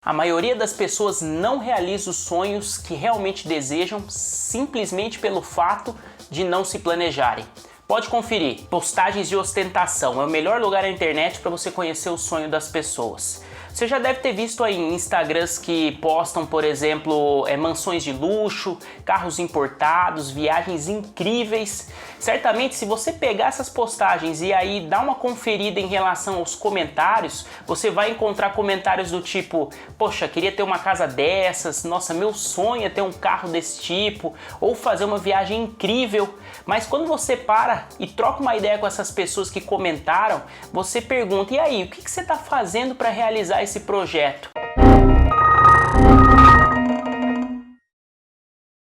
A maioria das pessoas não realiza os sonhos que realmente desejam simplesmente pelo fato de não se planejarem. Pode conferir, postagens de ostentação é o melhor lugar na internet para você conhecer o sonho das pessoas. Você já deve ter visto aí Instagrams que postam, por exemplo, mansões de luxo, carros importados, viagens incríveis. Certamente, se você pegar essas postagens e aí dar uma conferida em relação aos comentários, você vai encontrar comentários do tipo: poxa, queria ter uma casa dessas, nossa, meu sonho é ter um carro desse tipo, ou fazer uma viagem incrível. Mas quando você para e troca uma ideia com essas pessoas que comentaram, você pergunta: e aí, o que você está fazendo para realizar esse projeto?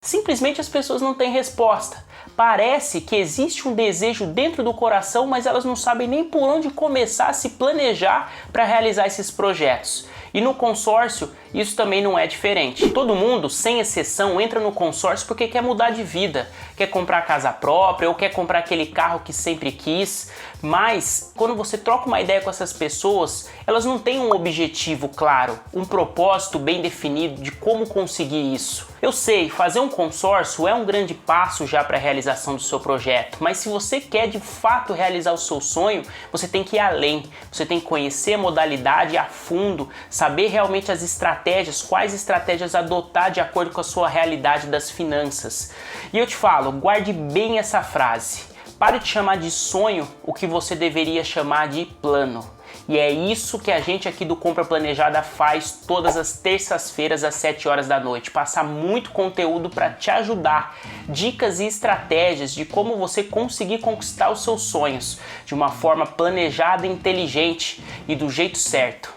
Simplesmente as pessoas não têm resposta. Parece que existe um desejo dentro do coração, mas elas não sabem nem por onde começar a se planejar para realizar esses projetos. E no consórcio, isso também não é diferente. Todo mundo, sem exceção, entra no consórcio porque quer mudar de vida, quer comprar casa própria ou quer comprar aquele carro que sempre quis. Mas, quando você troca uma ideia com essas pessoas, elas não têm um objetivo claro, um propósito bem definido de como conseguir isso. Eu sei, fazer um consórcio é um grande passo já para a realização do seu projeto, mas se você quer de fato realizar o seu sonho, você tem que ir além, você tem que conhecer a modalidade a fundo, saber realmente as estratégias, quais estratégias adotar de acordo com a sua realidade das finanças. E eu te falo, guarde bem essa frase: pare de chamar de sonho o que você deveria chamar de plano. E é isso que a gente aqui do Compra Planejada faz todas as terças-feiras às 7 horas da noite. Passar muito conteúdo para te ajudar, dicas e estratégias de como você conseguir conquistar os seus sonhos de uma forma planejada, inteligente e do jeito certo.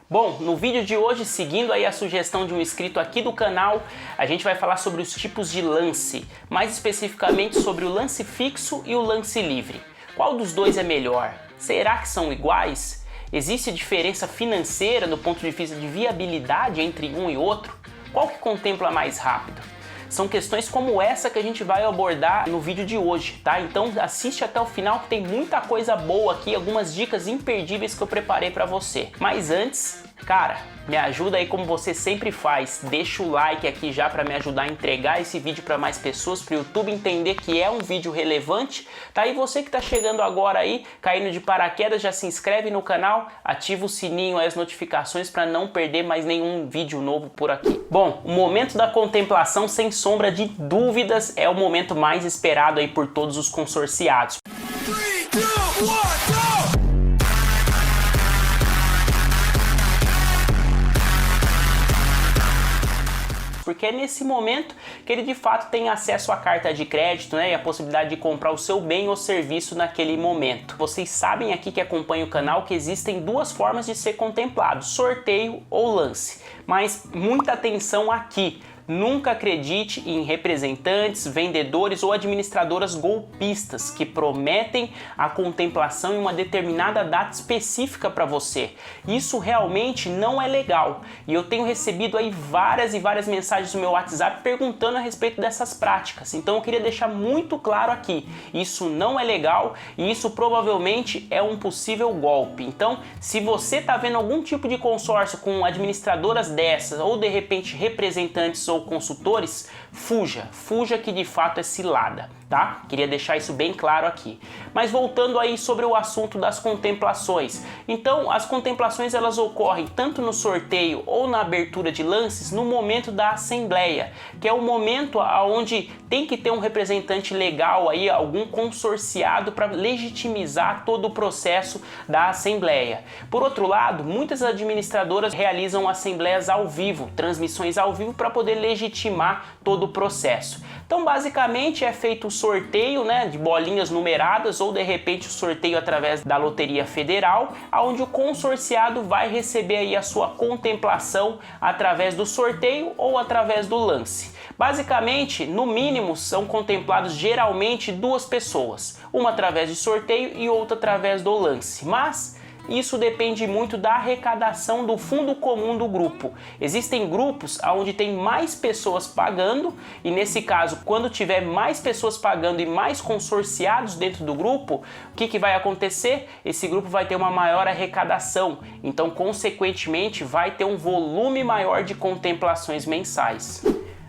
Bom, no vídeo de hoje, seguindo aí a sugestão de um inscrito aqui do canal, a gente vai falar sobre os tipos de lance, mais especificamente sobre o lance fixo e o lance livre. Qual dos dois é melhor? Será que são iguais? Existe diferença financeira do ponto de vista de viabilidade entre um e outro? Qual que contempla mais rápido? São questões como essa que a gente vai abordar no vídeo de hoje, tá? Então assiste até o final que tem muita coisa boa aqui, algumas dicas imperdíveis que eu preparei para você. Mas antes, cara, me ajuda aí como você sempre faz, deixa o like aqui já para me ajudar a entregar esse vídeo para mais pessoas, para o YouTube entender que é um vídeo relevante, tá? E você que tá chegando agora aí, caindo de paraquedas, já se inscreve no canal, ativa o sininho, as notificações para não perder mais nenhum vídeo novo por aqui. Bom, o momento da contemplação, sem sombra de dúvidas, é o momento mais esperado aí por todos os consorciados. 3, 2, 1, go! Porque é nesse momento que ele de fato tem acesso à carta de crédito, né, e a possibilidade de comprar o seu bem ou serviço naquele momento. Vocês sabem aqui que acompanham o canal que existem duas formas de ser contemplado: sorteio ou lance. Mas muita atenção aqui. Nunca acredite em representantes, vendedores ou administradoras golpistas que prometem a contemplação em uma determinada data específica para você. Isso realmente não é legal. E eu tenho recebido aí várias e várias mensagens no meu WhatsApp perguntando a respeito dessas práticas. Então eu queria deixar muito claro aqui, isso não é legal e isso provavelmente é um possível golpe. Então, se você está vendo algum tipo de consórcio com administradoras dessas ou de repente representantes ou consultores, fuja que de fato é cilada, tá? Queria deixar isso bem claro aqui. Mas voltando aí sobre o assunto das contemplações. Então, as contemplações elas ocorrem tanto no sorteio ou na abertura de lances no momento da assembleia, que é o momento onde tem que ter um representante legal aí, algum consorciado para legitimizar todo o processo da assembleia. Por outro lado, muitas administradoras realizam assembleias ao vivo, transmissões ao vivo para poder legitimar todo o processo. Então, basicamente é feito o sorteio, né, de bolinhas numeradas ou de repente o sorteio através da Loteria Federal, onde o consorciado vai receber aí a sua contemplação através do sorteio ou através do lance. Basicamente, no mínimo, são contemplados geralmente duas pessoas, uma através de sorteio e outra através do lance. Mas Isso depende muito da arrecadação do fundo comum do grupo. Existem grupos onde tem mais pessoas pagando e nesse caso, quando tiver mais pessoas pagando e mais consorciados dentro do grupo, o que vai acontecer? Esse grupo vai ter uma maior arrecadação, então consequentemente vai ter um volume maior de contemplações mensais.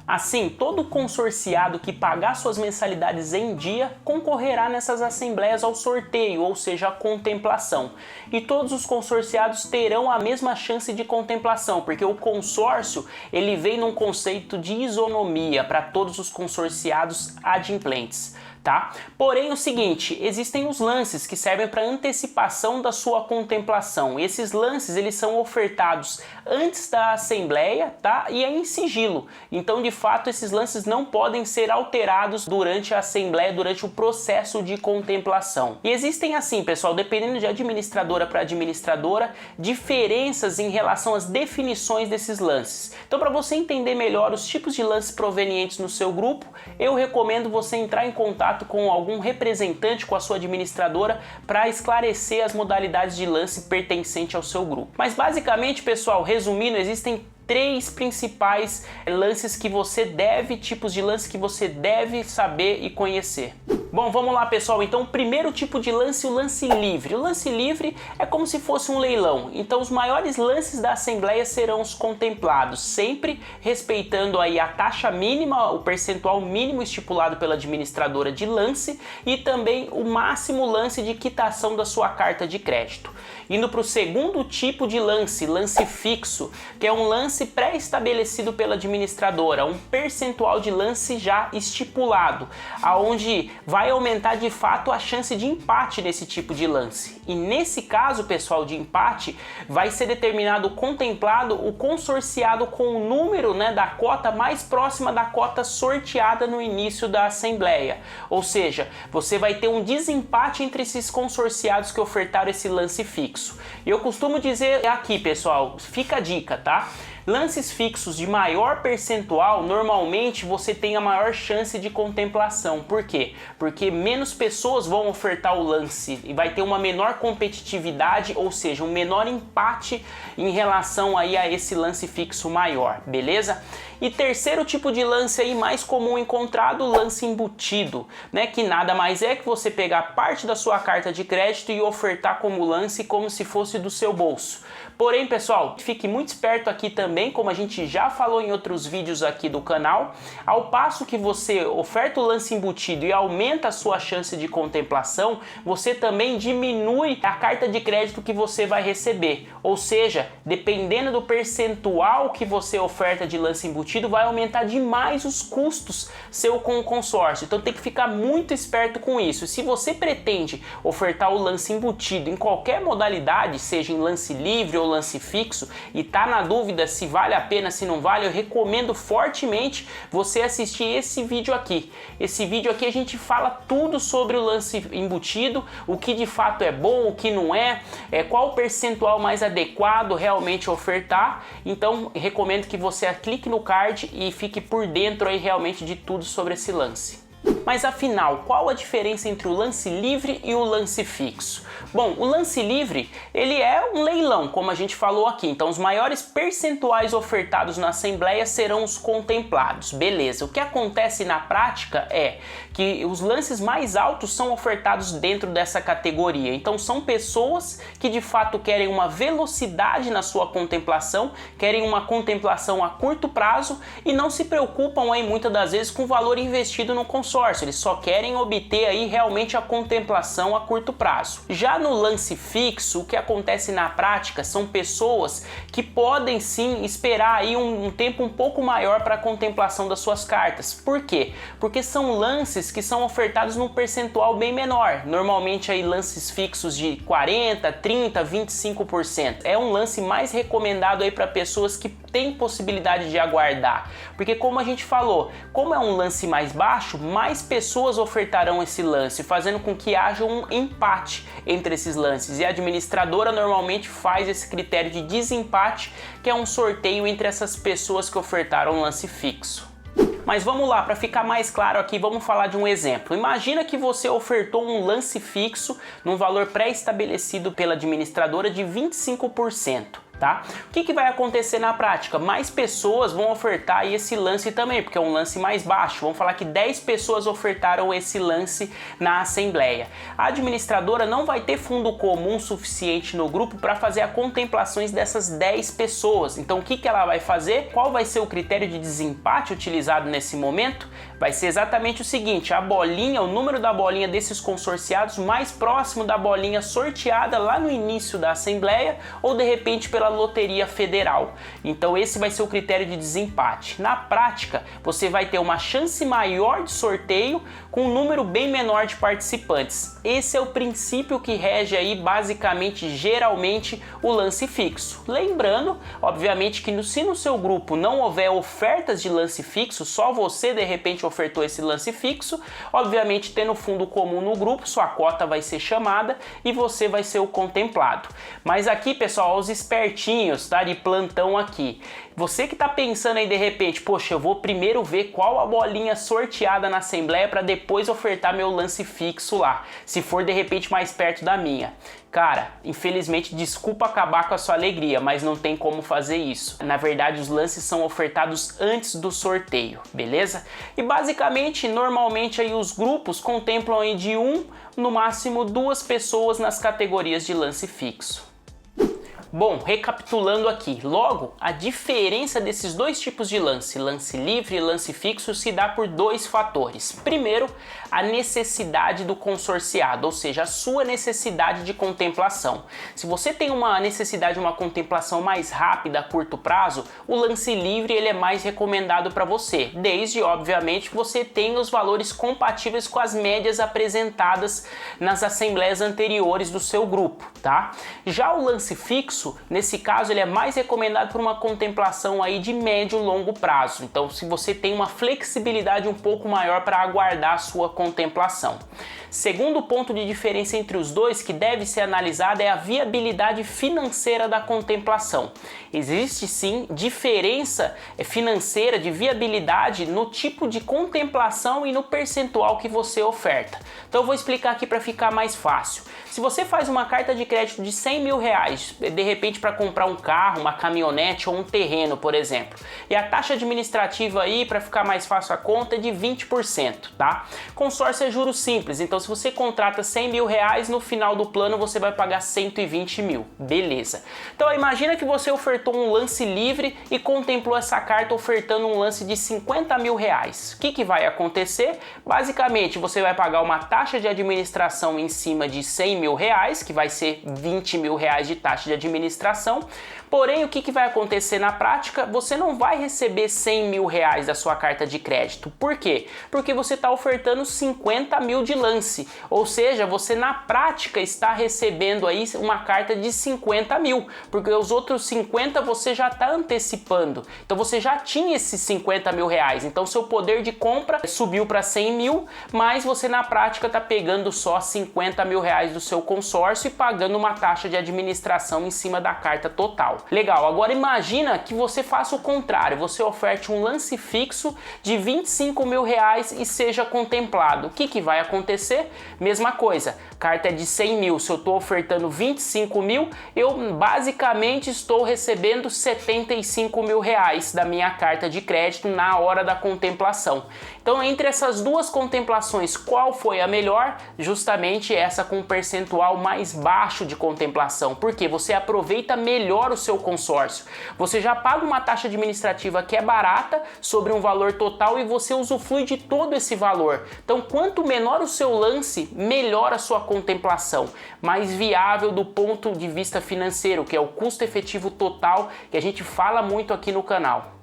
Assim, todo consorciado que pagar suas mensalidades em dia concorrerá nessas assembleias ao sorteio, ou seja, a contemplação. E todos os consorciados terão a mesma chance de contemplação, porque o consórcio ele vem num conceito de isonomia para todos os consorciados adimplentes. Tá? Porém, o seguinte, existem os lances que servem para antecipação da sua contemplação. Esses lances eles são ofertados antes da assembleia, tá? E é em sigilo. Então, de fato, esses lances não podem ser alterados durante a assembleia, durante o processo de contemplação. E existem assim, pessoal, dependendo de administradora para administradora, diferenças em relação às definições desses lances. Então, para você entender melhor os tipos de lances provenientes no seu grupo, eu recomendo você entrar em contato com algum representante, com a sua administradora, para esclarecer as modalidades de lance pertencente ao seu grupo. Mas basicamente, pessoal, resumindo, existem três principais lances que você deve, tipos de lance que você deve saber e conhecer. Bom, vamos lá, pessoal. Então, o primeiro tipo de lance, o lance livre. O lance livre é como se fosse um leilão. Então, os maiores lances da assembleia serão os contemplados, sempre respeitando aí a taxa mínima, o percentual mínimo estipulado pela administradora de lance e também o máximo lance de quitação da sua carta de crédito. Indo para o segundo tipo de lance, lance fixo, que é um lance pré-estabelecido pela administradora, um percentual de lance já estipulado, aonde vai aumentar de fato a chance de empate nesse tipo de lance. E nesse caso, pessoal, de empate, vai ser determinado contemplado o consorciado com o número, né, da cota mais próxima da cota sorteada no início da assembleia. Ou seja, você vai ter um desempate entre esses consorciados que ofertaram esse lance fixo. Eu costumo dizer aqui, pessoal, fica a dica, tá? Lances fixos de maior percentual, normalmente você tem a maior chance de contemplação. Por quê? Porque menos pessoas vão ofertar o lance e vai ter uma menor competitividade, ou seja, um menor empate em relação aí a esse lance fixo maior, beleza? E terceiro tipo de lance aí mais comum encontrado, o lance embutido, né? Que nada mais é que você pegar parte da sua carta de crédito e ofertar como lance como se fosse do seu bolso. Porém, pessoal, fique muito esperto aqui também, como a gente já falou em outros vídeos aqui do canal, ao passo que você oferta o lance embutido e aumenta a sua chance de contemplação, você também diminui a carta de crédito que você vai receber. Ou seja, dependendo do percentual que você oferta de lance embutido, vai aumentar demais os custos seu com o consórcio. Então tem que ficar muito esperto com isso. Se você pretende ofertar o lance embutido em qualquer modalidade, seja em lance livre ou lance fixo, e tá na dúvida se vale a pena, se não vale, eu recomendo fortemente você assistir esse vídeo aqui. Esse vídeo aqui a gente fala tudo sobre o lance embutido, o que de fato é bom, o que não é, qual o percentual mais adequado realmente ofertar. Então recomendo que você clique no card e fique por dentro aí realmente de tudo sobre esse lance. Mas afinal, qual a diferença entre o lance livre e o lance fixo? Bom, o lance livre, ele é um leilão, como a gente falou aqui. Então, os maiores percentuais ofertados na assembleia serão os contemplados. Beleza. O que acontece na prática é que os lances mais altos são ofertados dentro dessa categoria. Então, são pessoas que de fato querem uma velocidade na sua contemplação, querem uma contemplação a curto prazo e não se preocupam aí muitas das vezes com o valor investido no consórcio. Eles só querem obter aí realmente a contemplação a curto prazo. Já no lance fixo, o que acontece na prática são pessoas que podem sim esperar aí um tempo um pouco maior para a contemplação das suas cartas. Por quê? Porque são lances que são ofertados num percentual bem menor. Normalmente aí lances fixos de 40, 30, 25%. É um lance mais recomendado aí para pessoas que têm possibilidade de aguardar. Porque como a gente falou, como é um lance mais baixo, mais pessoas ofertarão esse lance, fazendo com que haja um empate entre esses lances. E a administradora normalmente faz esse critério de desempate, que é um sorteio entre essas pessoas que ofertaram um lance fixo. Mas vamos lá, para ficar mais claro aqui, vamos falar de um exemplo. Imagina que você ofertou um lance fixo num valor pré-estabelecido pela administradora de 25%. Tá? O que vai acontecer na prática? Mais pessoas vão ofertar esse lance também, porque é um lance mais baixo. Vamos falar que 10 pessoas ofertaram esse lance na assembleia. A administradora não vai ter fundo comum suficiente no grupo para fazer as contemplações dessas 10 pessoas. Então o que ela vai fazer? Qual vai ser o critério de desempate utilizado nesse momento? Vai ser exatamente o seguinte: a bolinha, o número da bolinha desses consorciados mais próximo da bolinha sorteada lá no início da assembleia, ou de repente pela Loteria Federal. Então esse vai ser o critério de desempate. Na prática, você vai ter uma chance maior de sorteio com um número bem menor de participantes. Esse é o princípio que rege aí basicamente, geralmente, o lance fixo. Lembrando, obviamente, que se no seu grupo não houver ofertas de lance fixo, só você de repente ofertou esse lance fixo, obviamente tendo fundo comum no grupo, sua cota vai ser chamada e você vai ser o contemplado. Mas aqui, pessoal, os espertinhos, tá, de plantão aqui, você que tá pensando aí de repente, poxa, eu vou primeiro ver qual a bolinha sorteada na assembleia para depois ofertar meu lance fixo lá, se for de repente mais perto da minha. Cara, infelizmente, desculpa acabar com a sua alegria, mas não tem como fazer isso. Na verdade, os lances são ofertados antes do sorteio, beleza? E basicamente, normalmente aí os grupos contemplam aí de no máximo 2 pessoas nas categorias de lance fixo. Bom, recapitulando aqui, logo, a diferença desses dois tipos de lance, lance livre e lance fixo, se dá por 2 fatores. Primeiro, a necessidade do consorciado, ou seja, a sua necessidade de contemplação. Se você tem uma necessidade de uma contemplação mais rápida a curto prazo, o lance livre ele é mais recomendado para você, desde, obviamente, que você tenha os valores compatíveis com as médias apresentadas nas assembleias anteriores do seu grupo, tá? Já o lance fixo, nesse caso, ele é mais recomendado por uma contemplação aí de médio e longo prazo. Então, se você tem uma flexibilidade um pouco maior para aguardar a sua contemplação. Segundo ponto de diferença entre os dois que deve ser analisado é a viabilidade financeira da contemplação. Existe sim diferença financeira de viabilidade no tipo de contemplação e no percentual que você oferta. Então eu vou explicar aqui para ficar mais fácil. Se você faz uma carta de crédito de 100 mil reais, de repente para comprar um carro, uma caminhonete ou um terreno, por exemplo, e a taxa administrativa aí, para ficar mais fácil a conta, é de 20%, tá? Consórcio é juros simples, então se você contrata 100 mil reais, no final do plano você vai pagar 120 mil, beleza. Então imagina que você ofertou um lance livre e contemplou essa carta ofertando um lance de 50 mil reais. O que vai acontecer? Basicamente, você vai pagar uma taxa de administração em cima de 100 mil reais, que vai ser 20 mil reais de taxa de administração. Porém, o que vai acontecer na prática? Você não vai receber 100 mil reais da sua carta de crédito. Por quê? Porque você está ofertando 50 mil de lance. Ou seja, você na prática está recebendo aí uma carta de 50 mil, porque os outros 50 você já está antecipando. Então você já tinha esses 50 mil reais. Então seu poder de compra subiu para 100 mil, mas você na prática está pegando só 50 mil reais do seu consórcio e pagando uma taxa de administração em cima da carta total. Legal, agora imagina que você faça o contrário, você oferte um lance fixo de 25 mil reais e seja contemplado. O que vai acontecer? Mesma coisa, carta é de 100 mil, se eu estou ofertando 25 mil, eu basicamente estou recebendo 75 mil reais da minha carta de crédito na hora da contemplação. Então, entre essas duas contemplações, qual foi a melhor? Justamente essa com um percentual mais baixo de contemplação, porque você aproveita melhor o seu consórcio. Você já paga uma taxa administrativa que é barata sobre um valor total e você usufrui de todo esse valor. Então, quanto menor o seu lance, melhor a sua contemplação, mais viável do ponto de vista financeiro, que é o custo efetivo total, que a gente fala muito aqui no canal.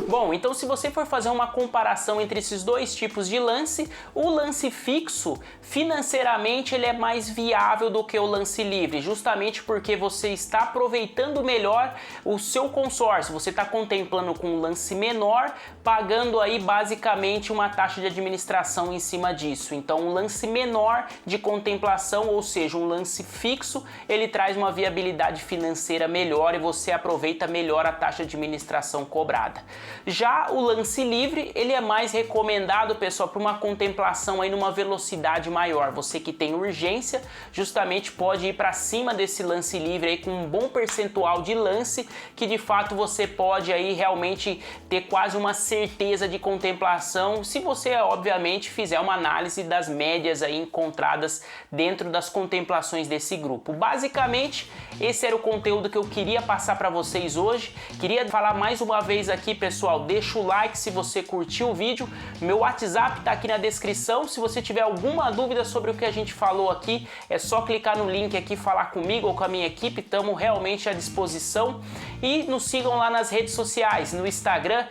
Bom, então se você for fazer uma comparação entre esses dois tipos de lance, o lance fixo, financeiramente, ele é mais viável do que o lance livre, justamente porque você está aproveitando melhor o seu consórcio, você está contemplando com um lance menor, pagando aí basicamente uma taxa de administração em cima disso. Então um lance menor de contemplação, ou seja, um lance fixo, ele traz uma viabilidade financeira melhor e você aproveita melhor a taxa de administração cobrada. Já o lance livre, ele é mais recomendado, pessoal, para uma contemplação aí numa velocidade maior. Você que tem urgência, justamente pode ir para cima desse lance livre aí com um bom percentual de lance, que de fato você pode aí realmente ter quase uma certeza de contemplação, se você obviamente fizer uma análise das médias aí encontradas dentro das contemplações desse grupo. Basicamente, esse era o conteúdo que eu queria passar para vocês hoje. Queria falar mais uma vez aqui, pessoal, deixa o like se você curtiu o vídeo. Meu WhatsApp tá aqui na descrição. Se você tiver alguma dúvida sobre o que a gente falou aqui, é só clicar no link aqui, falar comigo ou com a minha equipe. Estamos realmente à disposição. E nos sigam lá nas redes sociais, no Instagram,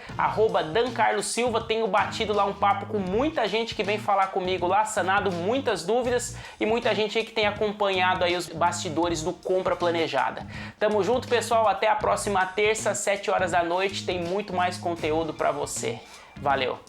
@dancarlosilva. Tenho batido lá um papo com muita gente que vem falar comigo lá, sanado muitas dúvidas e muita gente aí que tem acompanhado aí os bastidores do Compra Planejada. Tamo junto, pessoal. Até a próxima terça, 7 horas da noite. Tem muito mais conteúdo para você. Valeu!